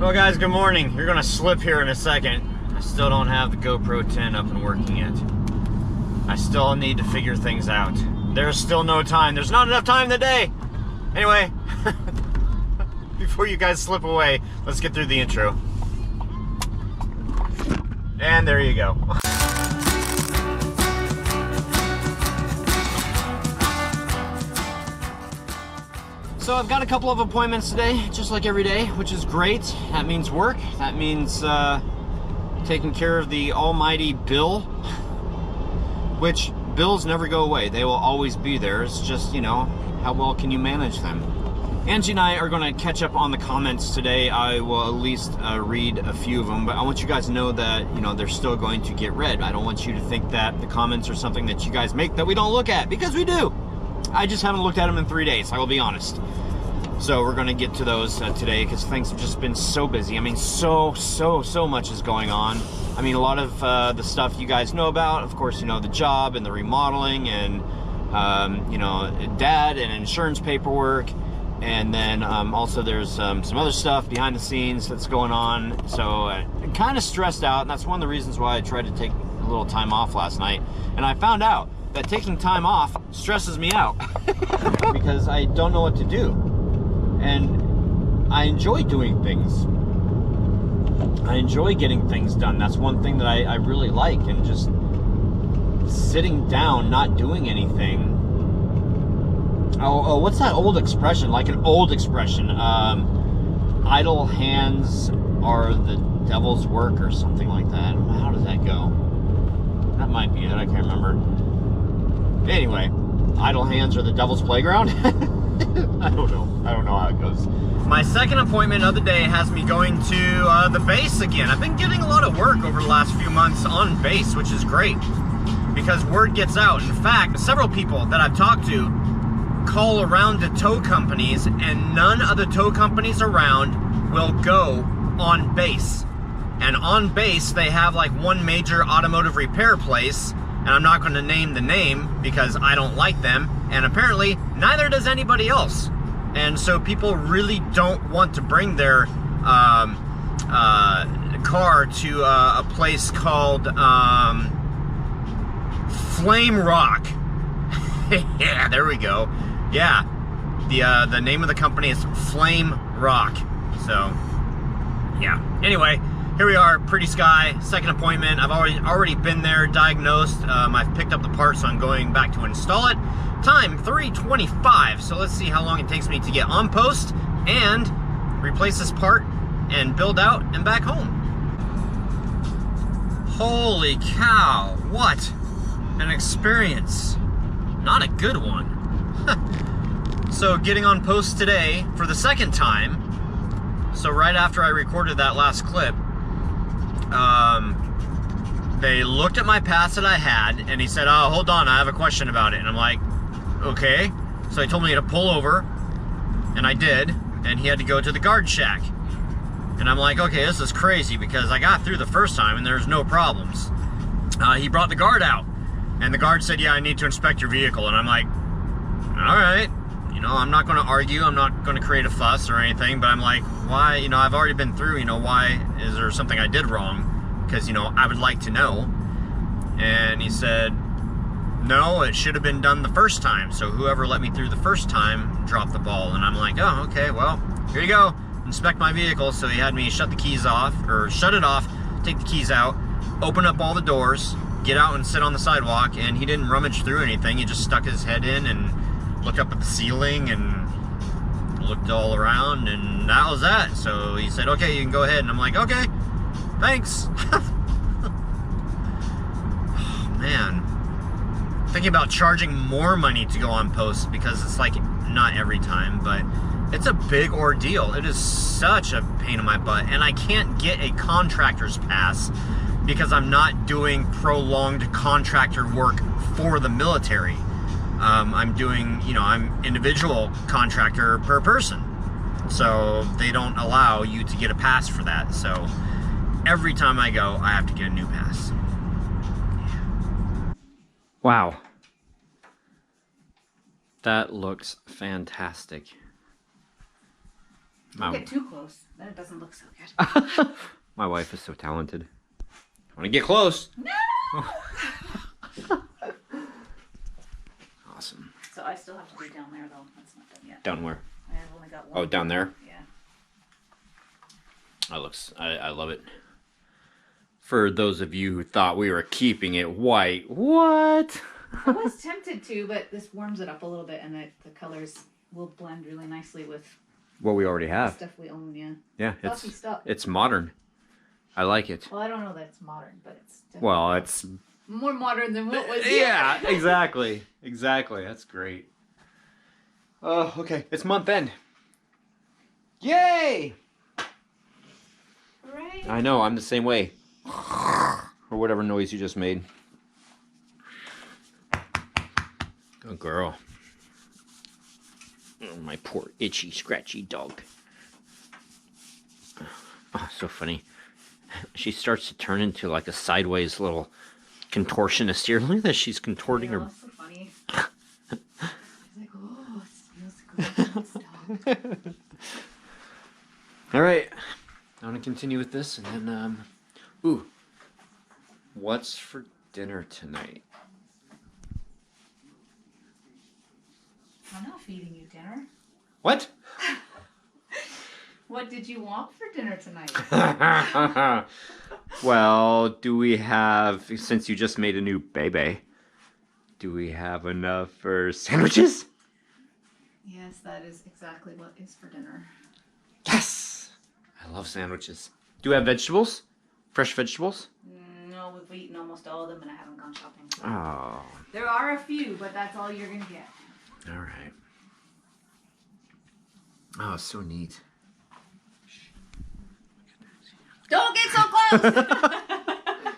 Well guys, good morning. You're gonna slip here in a second. I still don't have the GoPro 10 up and working yet. I still need to figure things out. There's still no time. There's not enough time in the day. Anyway, before you guys slip away, let's get through the intro. And there you go. So I've got a couple of appointments today, just like every day, which is great. That means work. That means taking care of the almighty bill, which bills never go away. They will always be there. It's just, you know, how well can you manage them? Angie and I are going to catch up on the comments today. I will at least read a few of them, but I want you guys to know that, you know, they're still going to get read. I don't want you to think that the comments are something that you guys make that we don't look at, because we do. I just haven't looked at them in 3 days, I will be honest. So we're going to get to those today, because things have just been so busy. I mean, so much is going on. I mean, a lot of the stuff you guys know about, of course, you know, the job and the remodeling and, you know, dad and insurance paperwork. And then also there's some other stuff behind the scenes that's going on. So I'm kind of stressed out, and that's one of the reasons why I tried to take a little time off last night. And I found out that taking time off stresses me out because I don't know what to do. And I enjoy doing things. I enjoy getting things done. That's one thing that I really like. And just sitting down, not doing anything. Oh, what's that old expression? Like an old expression. Idle hands are the devil's work or something like that. How does that go? That might be it. I can't remember. Anyway, idle hands are the devil's playground. I don't know how it goes. My second appointment of the day has me going to the base again. I've been getting a lot of work over the last few months on base, which is great because word gets out. In fact, several people that I've talked to call around to tow companies, and none of the tow companies around will go on base. And on base, they have like one major automotive repair place, and I'm not going to name the name because I don't like them, and apparently neither does anybody else. And so people really don't want to bring their car to a place called Flame Rock. Yeah, there we go. Yeah, the name of the company is Flame Rock. So, yeah. Anyway, here we are, Pretty Sky, second appointment. I've already been there, diagnosed. I've picked up the part, so I'm going back to install it. Time 3:25. So let's see how long it takes me to get on post and replace this part and build out and back home. Holy cow! What an experience! Not a good one. So getting on post today for the second time. So right after I recorded that last clip, they looked at my pass that I had, and he said, "Oh, hold on, I have a question about it." And I'm like, okay. So he told me to pull over, and I did, and he had to go to the guard shack. And I'm like, okay, this is crazy because I got through the first time and there's no problems. He brought the guard out, and the guard said, "Yeah, I need to inspect your vehicle." And I'm like, all right, you know, I'm not going to argue, I'm not going to create a fuss or anything, but I'm like, why, you know, I've already been through, you know, why is there something I did wrong? Because, you know, I would like to know. And he said, no, it should have been done the first time. So whoever let me through the first time dropped the ball. And I'm like, oh, okay, well, here you go, inspect my vehicle. So he had me shut the keys off, or shut it off, take the keys out, open up all the doors, get out and sit on the sidewalk, and he didn't rummage through anything. He just stuck his head in and looked up at the ceiling and looked all around, and that was that. So he said, okay, you can go ahead. And I'm like, okay, thanks. Oh, man. Thinking about charging more money to go on post, because it's like not every time, but it's a big ordeal. It is such a pain in my butt, and I can't get a contractor's pass because I'm not doing prolonged contractor work for the military. I'm doing, you know, I'm individual contractor per person. So they don't allow you to get a pass for that. So every time I go, I have to get a new pass. Wow. That looks fantastic. Don't get too close. Then it doesn't look so good. My wife is so talented. I want to get close. No! Awesome. So I still have to do down there though. That's not done yet. Down where? I've only got one. Oh, down there? Yeah. That looks, I love it. For those of you who thought we were keeping it white, what? I was tempted to, but this warms it up a little bit and the colors will blend really nicely with What we already the have. stuff we own, yeah. Yeah, Fluffy stuff. it's modern. I like it. Well, I don't know that it's modern, but it's definitely Well, it's... more modern than what was here. Yeah, exactly. Exactly. That's great. Okay. It's month end. Yay! Right? I know, I'm the same way. Or whatever noise you just made. Good girl. Oh, my poor itchy, scratchy dog. Oh, so funny. She starts to turn into like a sideways little contortionist here. Look at that, she's contorting her. That's so funny. She's like, oh, it smells good. All right, I'm gonna continue with this, and then, ooh, what's for dinner tonight? I'm not feeding you dinner. What? What did you want for dinner tonight? Well, do we have, since you just made a new baby, do we have enough for sandwiches? Yes, that is exactly what is for dinner. Yes! I love sandwiches. Do we have vegetables? Fresh vegetables? No, we've eaten almost all of them and I haven't gone shopping. So. Oh. There are a few, but that's all you're going to get. All right. Oh, so neat. Don't get so close!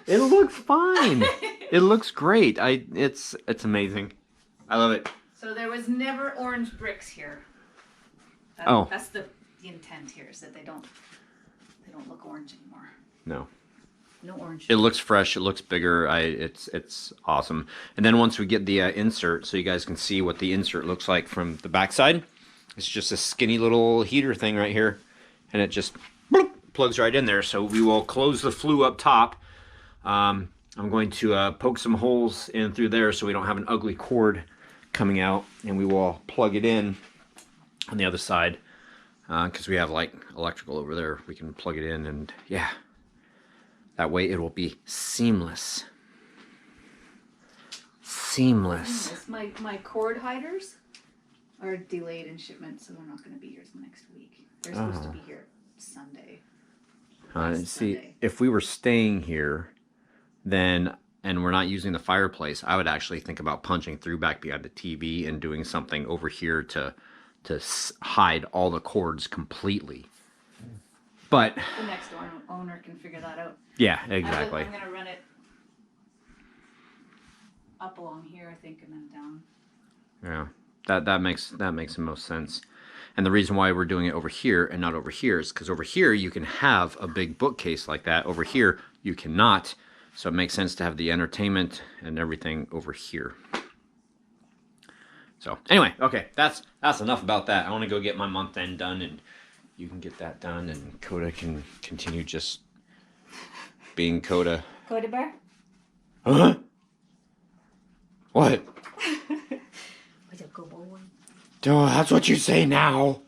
It looks fine. It looks great. It's amazing. I love it. So there was never orange bricks here. That's the intent here, is that they don't look orange anymore. No. No orange. It looks fresh. It looks bigger. It's awesome. And then once we get the insert, so you guys can see what the insert looks like from the backside, it's just a skinny little heater thing right here, and it just bloop, plugs right in there. So we will close the flue up top. I'm going to poke some holes in through there so we don't have an ugly cord coming out, and we will plug it in on the other side because we have like electrical over there. We can plug it in, and yeah. That way it will be seamless. Seamless. My cord hiders are delayed in shipment, so they're not going to be here till next week. They're supposed to be here Sunday. See, Sunday. if we were staying here, then, and we're not using the fireplace, I would actually think about punching through back behind the TV and doing something over here to hide all the cords completely. But the next owner can figure that out. Yeah, exactly. I'm going to run it up along here, I think, and then down. Yeah, that makes the most sense. And the reason why we're doing it over here and not over here is because over here you can have a big bookcase like that. Over here you cannot. So it makes sense to have the entertainment and everything over here. So anyway, okay, that's enough about that. I want to go get my month end done, and you can get that done, and Coda can continue just being Coda. Coda bear? Huh? What? Oh, that's what you say now.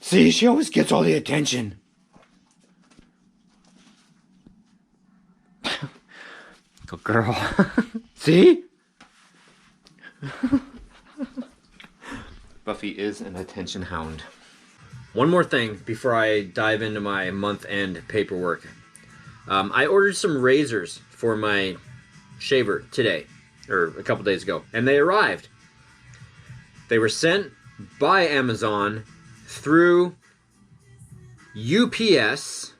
See, she always gets all the attention. Good girl. See? Buffy is an attention hound. One more thing before I dive into my month-end paperwork. I ordered some razors for my shaver today, or a couple days ago, and they arrived. They were sent by Amazon through UPS,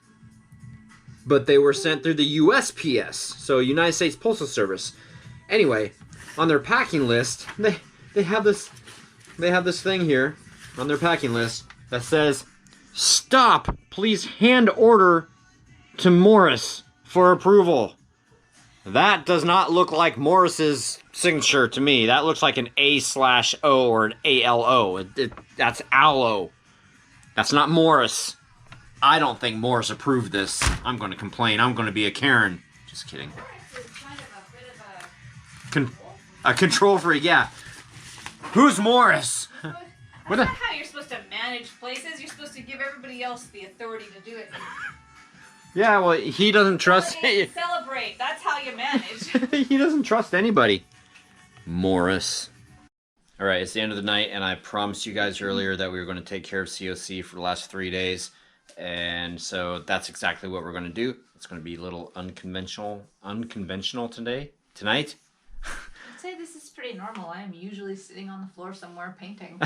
but they were sent through the USPS, so United States Postal Service. Anyway, on their packing list, they have this thing here on their packing list that says, "Stop, please hand order to Morris for approval." That does not look like Morris's signature to me. That looks like an A/O or an ALO. That's aloe. That's not Morris. I don't think Morris approved this. I'm going to complain. I'm going to be a Karen. Just kidding. Morris is kind of a bit of A control freak, yeah. Who's Morris? That's not how you're supposed to manage places. You're supposed to give everybody else the authority to do it. Yeah, well, he doesn't trust... Celebrate. That's how you manage. He doesn't trust anybody. Morris. All right, it's the end of the night, and I promised you guys earlier that we were going to take care of COC for the last 3 days. And so that's exactly what we're going to do. It's going to be a little unconventional tonight. I'd say this is pretty normal. I am usually sitting on the floor somewhere painting.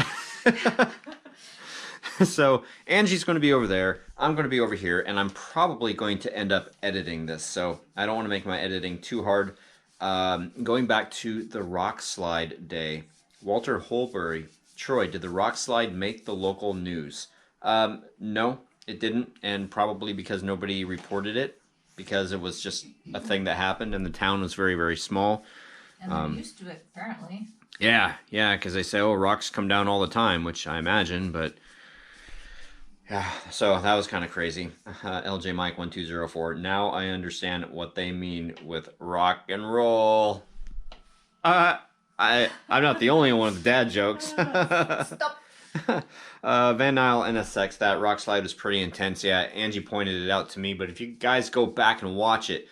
So Angie's going to be over there. I'm going to be over here, and I'm probably going to end up editing this. So I don't want to make my editing too hard. Going back to the rock slide day, Walter Holbury, Troy, did the rock slide make the local news? No, it didn't, and probably because nobody reported it, because it was just a thing that happened, and the town was very, very small. And they're used to it, apparently. Yeah, because they say, oh, rocks come down all the time, which I imagine, but... Yeah, so that was kind of crazy. LJ Mike 1204. Now I understand what they mean with rock and roll. I'm not the only one with dad jokes. Stop. Van Nile NSX, that rock slide was pretty intense. Yeah, Angie pointed it out to me, but if you guys go back and watch it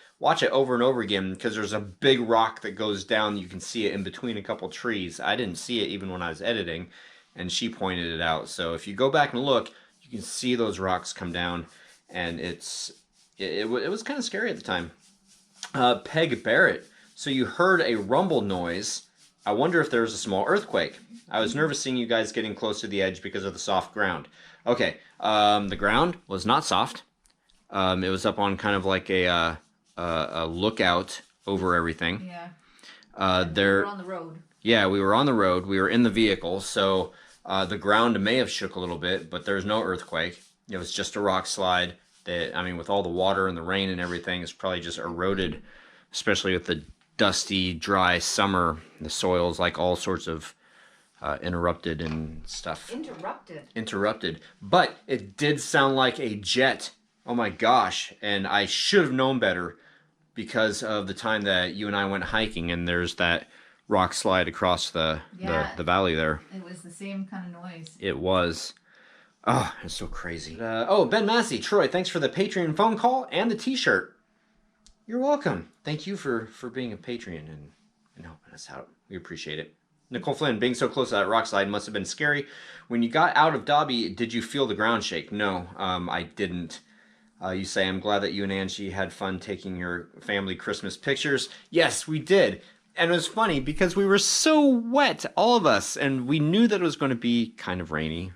over and over again, because there's a big rock that goes down. You can see it in between a couple trees. I didn't see it even when I was editing, and she pointed it out. So if you go back and look, you can see those rocks come down, and it was kind of scary at the time. Peg Barrett, so you heard a rumble noise. I wonder if there was a small earthquake. I was nervous seeing you guys getting close to the edge because of the soft ground. Okay, the ground was not soft. It was up on kind of like a lookout over everything. Yeah. We were on the road. Yeah, we were on the road. We were in the vehicle, so the ground may have shook a little bit, but there was no earthquake. It was just a rock slide that, I mean, with all the water and the rain and everything, it's probably just eroded, especially with the dusty, dry summer. The soil's like all sorts of interrupted and stuff. Interrupted. But it did sound like a jet. Oh my gosh. And I should have known better because of the time that you and I went hiking and there's that rock slide across the valley there. It was the same kind of noise. It was. Oh, it's so crazy. Ben Massey, Troy, thanks for the Patreon phone call and the t-shirt. You're welcome. Thank you for being a Patreon and helping us out. We appreciate it. Nicole Flynn, being so close to that rock slide must have been scary. When you got out of Dobby, did you feel the ground shake? No, I didn't. You say, I'm glad that you and Angie had fun taking your family Christmas pictures. Yes, we did. And it was funny because we were so wet, all of us, and we knew that it was going to be kind of rainy.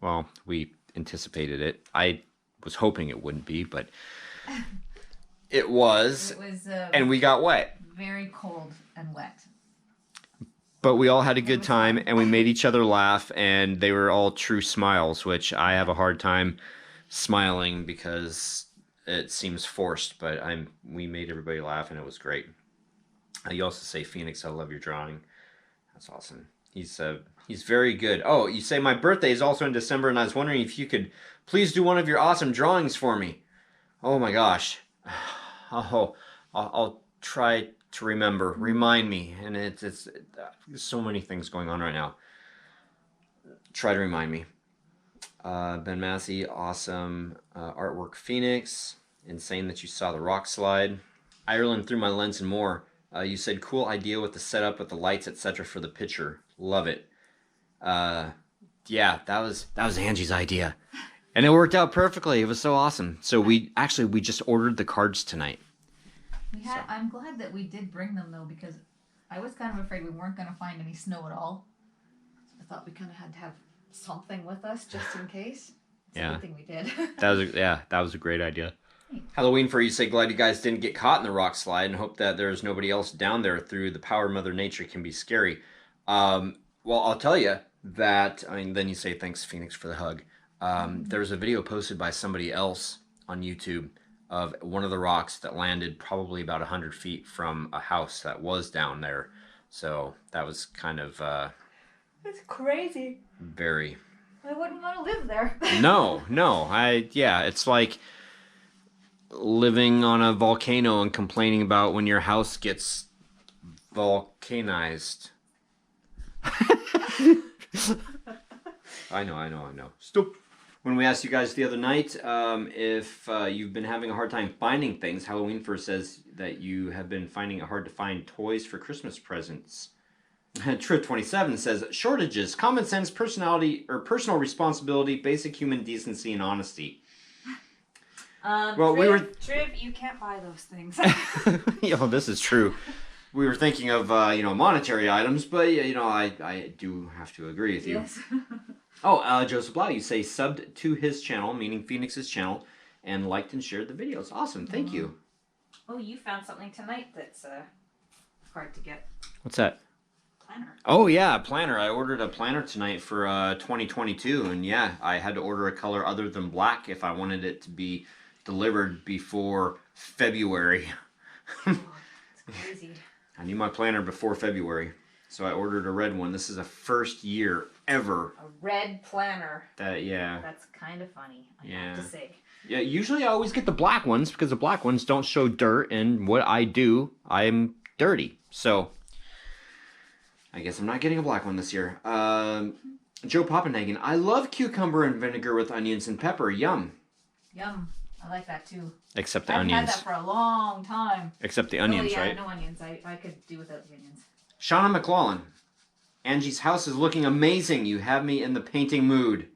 Well, we anticipated it. I was hoping it wouldn't be, but it was. It was and we got wet. Very cold and wet. But we all had a good time, and we made each other laugh, and they were all true smiles, which I have a hard time smiling because it seems forced, but we made everybody laugh, and it was great. You also say, Phoenix, I love your drawing. That's awesome. He's very good. Oh, you say my birthday is also in December, and I was wondering if you could please do one of your awesome drawings for me. Oh my gosh. Oh, I'll try to remember. Remind me. And it's so many things going on right now. Try to remind me. Ben Massey, awesome artwork. Phoenix, insane that you saw the rock slide. Ireland through my lens and more. You said cool idea with the setup with the lights, etc. for the picture. Love it. Yeah, that was Angie's idea, and it worked out perfectly. It was so awesome. So we just ordered the cards tonight. I'm glad that we did bring them though, because I was kind of afraid we weren't going to find any snow at all. So I thought we kind of had to have something with us just in case. It's a good thing we did. that was a great idea. Halloween for you say, glad you guys didn't get caught in the rock slide and hope that there's nobody else down there through the power of Mother Nature can be scary. Well, I'll tell you that, then you say, thanks, Phoenix, for the hug. There was a video posted by somebody else on YouTube of one of the rocks that landed probably about 100 feet from a house that was down there. So that was kind of... That's crazy. Very. I wouldn't want to live there. No. Yeah, it's like living on a volcano and complaining about when your house gets volcanized. I know. Stop. When we asked you guys the other night if you've been having a hard time finding things, Halloween First says that you have been finding it hard to find toys for Christmas presents. Trip27 says shortages, common sense, personality or personal responsibility, basic human decency and honesty. Well, Triv, you can't buy those things. This is true. We were thinking of monetary items, but I do have to agree with you. Yes. Joseph Blau, you say subbed to his channel, meaning Phoenix's channel, and liked and shared the videos. Awesome, thank you. Oh, you found something tonight that's hard to get. What's that? Planner. Oh yeah, planner. I ordered a planner tonight for 2022, and yeah, I had to order a color other than black if I wanted it to be delivered before February. Oh, it's crazy. I need my planner before February, so I ordered a red one. This is the first year ever. A red planner. Yeah. That's kind of funny, I have to say. Yeah, usually I always get the black ones because the black ones don't show dirt, and what I do, I'm dirty. So I guess I'm not getting a black one this year. Joe Poppenhagen, I love cucumber and vinegar with onions and pepper. Yum. Yum. I like that too. Except the I've onions. had that for a long time. Except the onions, right? No onions. I could do without the onions. Shauna McClellan, Angie's house is looking amazing. You have me in the painting mood.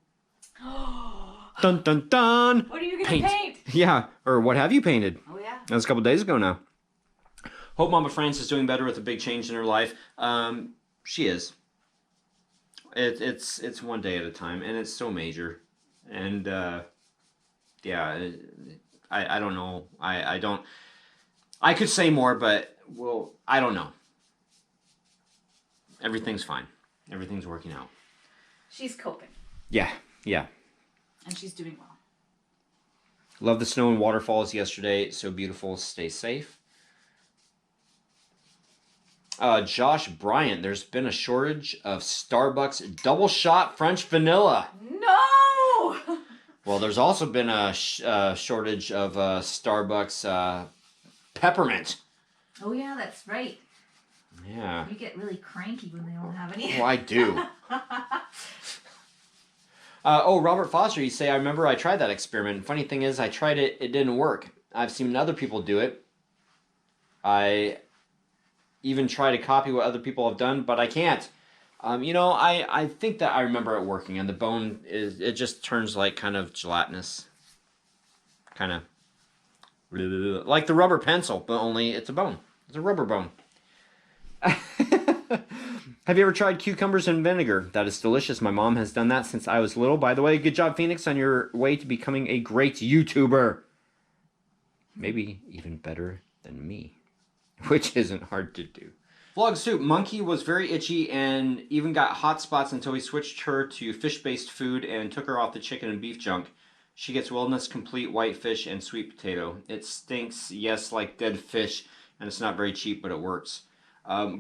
Dun dun dun. What are you going to paint? Yeah, or what have you painted? Oh yeah. That was a couple days ago now. Hope Mama France is doing better with a big change in her life. She is. It's one day at a time, and it's so major. And I don't know. I don't. I could say more, but I don't know. Everything's fine. Everything's working out. She's coping. Yeah. And she's doing well. Love the snow and waterfalls yesterday. So beautiful. Stay safe. Josh Bryant, there's been a shortage of Starbucks double shot French vanilla. No! Well, there's also been a shortage of Starbucks peppermint. Oh yeah, that's right. Yeah. You get really cranky when they don't have any. Oh, I do. Robert Foster, you say, I remember I tried that experiment. Funny thing is, I tried it, it didn't work. I've seen other people do it. I even try to copy what other people have done, but I can't. I think that I remember it working, and the bone it just turns like kind of gelatinous. Kind of like the rubber pencil, but only it's a bone. It's a rubber bone. Have you ever tried cucumbers and vinegar? That is delicious. My mom has done that since I was little. By the way, good job, Phoenix, on your way to becoming a great YouTuber. Maybe even better than me, which isn't hard to do. Vlog Soup, Monkey was very itchy and even got hot spots until we switched her to fish-based food and took her off the chicken and beef junk. She gets wellness complete white fish and sweet potato. It stinks, yes, like dead fish, and it's not very cheap, but it works.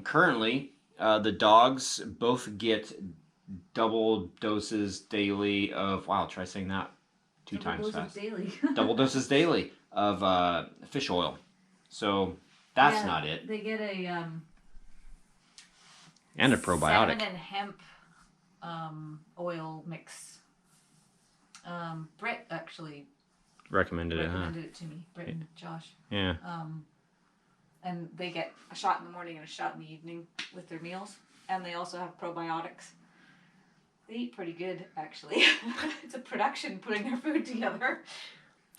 Currently, the dogs both get double doses daily of, wow, try saying that two times fast. Daily. Double doses daily of fish oil. So that's not it. They get a and a probiotic. Salmon and hemp oil mix. Brett actually recommended it to me. Brett and Josh. Yeah. And they get a shot in the morning and a shot in the evening with their meals. And they also have probiotics. They eat pretty good, actually. It's a production putting their food together.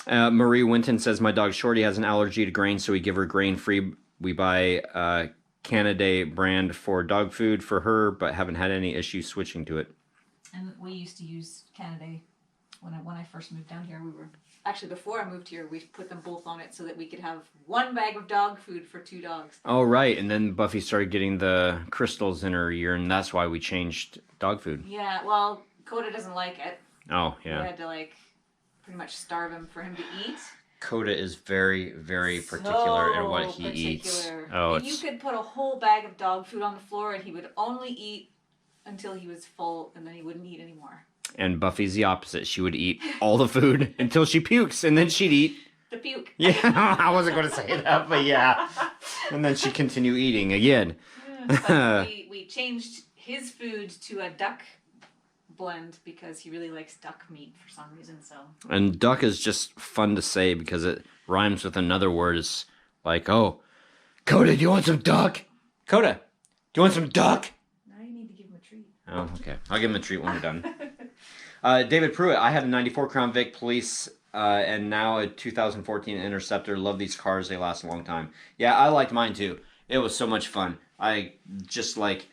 Marie Winton says, my dog Shorty has an allergy to grain, so we give her grain-free. We buy Canaday brand for dog food for her, but haven't had any issues switching to it. And we used to use Canaday when I first moved down here. We were... Actually, before I moved here, we put them both on it so that we could have one bag of dog food for 2 dogs. Oh, right. And then Buffy started getting the crystals in her ear, and that's why we changed dog food. Yeah, well, Coda doesn't like it. Oh, yeah. We had to, pretty much starve him for him to eat. Coda is very, very particular in what he eats. Oh, and you could put a whole bag of dog food on the floor, and he would only eat until he was full, and then he wouldn't eat anymore. And Buffy's the opposite. She would eat all the food until she pukes, and then she'd eat. The puke. Yeah, I wasn't going to say that, but yeah. And then she'd continue eating again. But we changed his food to a duck blend because he really likes duck meat for some reason. So. And duck is just fun to say because it rhymes with another word. It's like, oh, Coda, do you want some duck? Coda, do you want some duck? Now you need to give him a treat. Oh, okay. I'll give him a treat when we're done. David Pruitt, I had a 94 Crown Vic Police and now a 2014 Interceptor. Love these cars. They last a long time. Yeah, I liked mine too. It was so much fun. I just like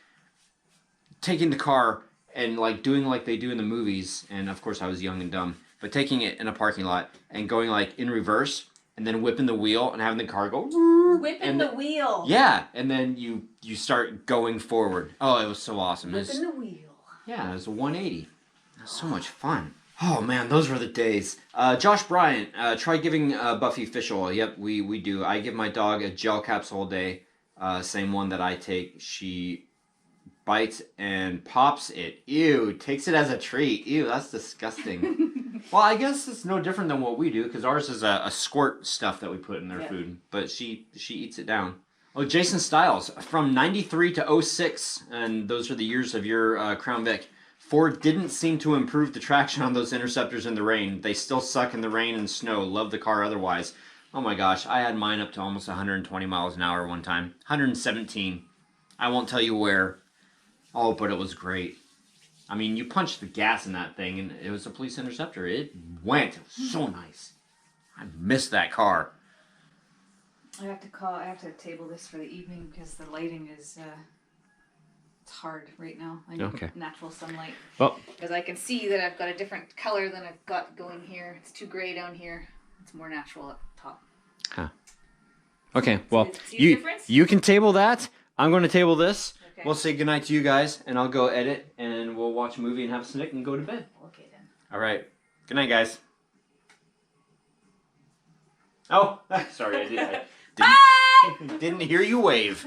taking the car and like doing like they do in the movies. And of course I was young and dumb. But taking it in a parking lot and going like in reverse and then whipping the wheel and having the car go... Whipping the wheel. Yeah, and then you start going forward. Oh, it was so awesome. Whipping the wheel. Yeah, it was a 180. It was so much fun. Oh man, those were the days. Josh Bryant, try giving Buffy fish oil. Yep, we do. I give my dog a gel capsule a day. Same one that I take. She bites and pops it. Ew, takes it as a treat. Ew, that's disgusting. Well, I guess it's no different than what we do because ours is a squirt stuff that we put in their food. But she eats it down. Oh, Jason Stiles, from 93 to 06, and those are the years of your Crown Vic. Ford didn't seem to improve the traction on those Interceptors in the rain. They still suck in the rain and snow. Love the car otherwise. Oh my gosh, I had mine up to almost 120 miles an hour one time. 117. I won't tell you where. Oh, but it was great. I mean, you punched the gas in that thing, and it was a police Interceptor. It went. It was so nice. I missed that car. I have to table this for the evening because the lighting is... It's hard right now. I need natural sunlight. Well, because I can see that I've got a different color than I've got going here. It's too gray down here. It's more natural up top. Huh. Okay, well, See the difference? you can table that. I'm going to table this. Okay. We'll say goodnight to you guys, and I'll go edit, and we'll watch a movie and have a snack and go to bed. Okay, then. All right. Good night, guys. Oh, sorry, I didn't hear you wave.